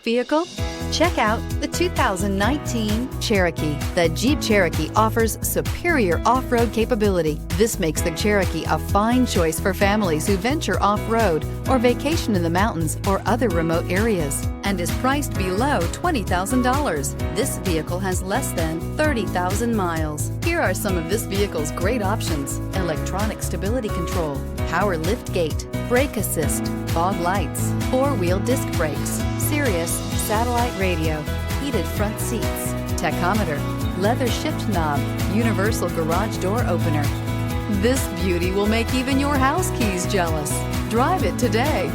vehicle? Check out the 2019 Cherokee. The Jeep Cherokee offers superior off-road capability. This makes the Cherokee a fine choice for families who venture off-road or vacation in the mountains or other remote areas, and is priced below $20,000. This vehicle has less than 30,000 miles. Here are some of this vehicle's great options: electronic stability control, power lift gate, brake assist, fog lights, four-wheel disc brakes, Sirius satellite radio, heated front seats, tachometer, leather shift knob, universal garage door opener. This beauty will make even your house keys jealous. Drive it today.